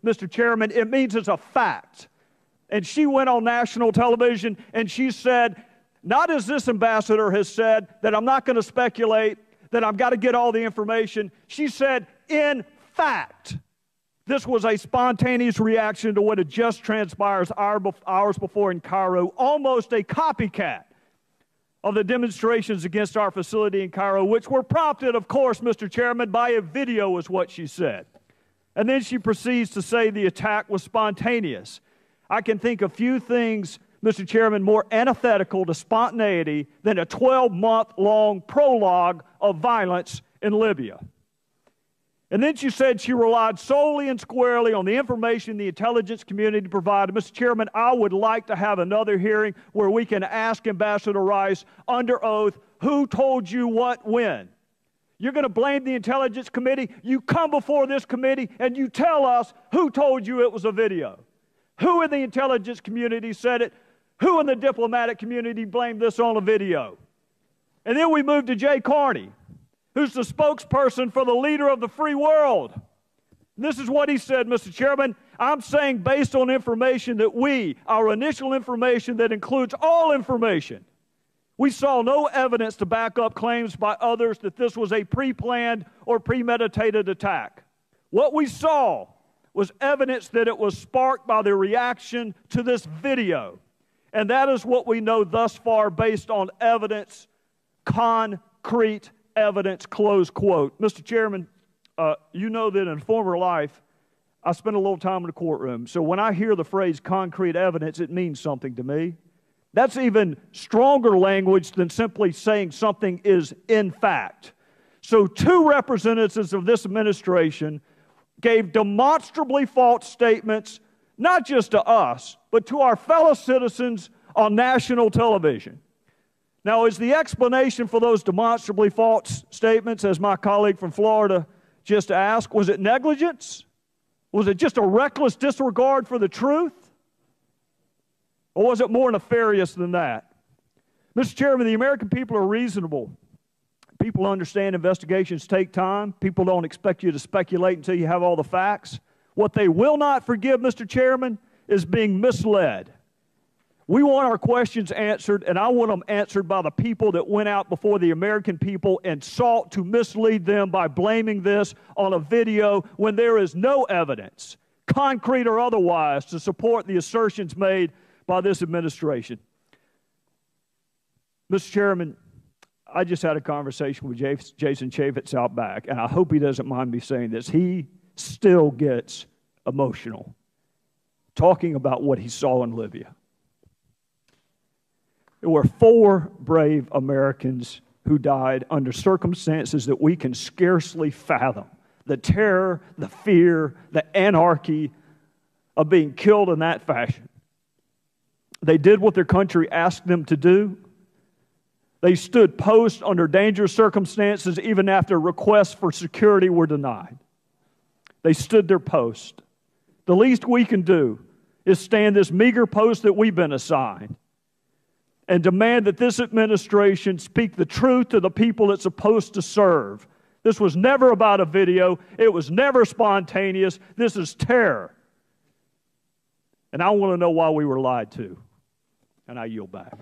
Mr. Chairman, it means it's a fact. And she went on national television and she said, not as this ambassador has said, that I'm not going to speculate, that I've got to get all the information. She said, in fact, this was a spontaneous reaction to what had just transpired hours before in Cairo, almost a copycat of the demonstrations against our facility in Cairo, which were prompted, of course, Mr. Chairman, by a video, is what she said. And then she proceeds to say the attack was spontaneous. I can think of few things, Mr. Chairman, more antithetical to spontaneity than a 12-month-long prologue of violence in Libya. And then she said she relied solely and squarely on the information the intelligence community provided. Mr. Chairman, I would like to have another hearing where we can ask Ambassador Rice under oath, who told you what when? You're going to blame the intelligence committee? You come before this committee and you tell us who told you it was a video. Who in the intelligence community said it? Who in the diplomatic community blamed this on a video? And then we move to Jay Carney, who's the spokesperson for the leader of the free world. This is what he said, Mr. Chairman. I'm saying based on information that our initial information that includes all information, we saw no evidence to back up claims by others that this was a pre-planned or premeditated attack. What we saw was evidence that it was sparked by the reaction to this video. And that is what we know thus far based on evidence, concrete evidence, close quote. Mr. Chairman, you know that in former life, I spent a little time in the courtroom. So when I hear the phrase concrete evidence, it means something to me. That's even stronger language than simply saying something is in fact. So two representatives of this administration gave demonstrably false statements, not just to us, but to our fellow citizens on national television. Now, is the explanation for those demonstrably false statements, as my colleague from Florida just asked, was it negligence? Was it just a reckless disregard for the truth? Or was it more nefarious than that? Mr. Chairman, the American people are reasonable. People understand investigations take time. People don't expect you to speculate until you have all the facts. What they will not forgive, Mr. Chairman, is being misled. We want our questions answered, and I want them answered by the people that went out before the American people and sought to mislead them by blaming this on a video when there is no evidence, concrete or otherwise, to support the assertions made by this administration. Mr. Chairman, I just had a conversation with Jason Chaffetz out back, and I hope he doesn't mind me saying this. He still gets emotional talking about what he saw in Libya. There were 4 brave Americans who died under circumstances that we can scarcely fathom. The terror, the fear, the anarchy of being killed in that fashion. They did what their country asked them to do. They stood post under dangerous circumstances even after requests for security were denied. They stood their post. The least we can do is stand this meager post that we've been assigned and demand that this administration speak the truth to the people it's supposed to serve. This was never about a video. It was never spontaneous. This is terror. And I want to know why we were lied to. And I yield back.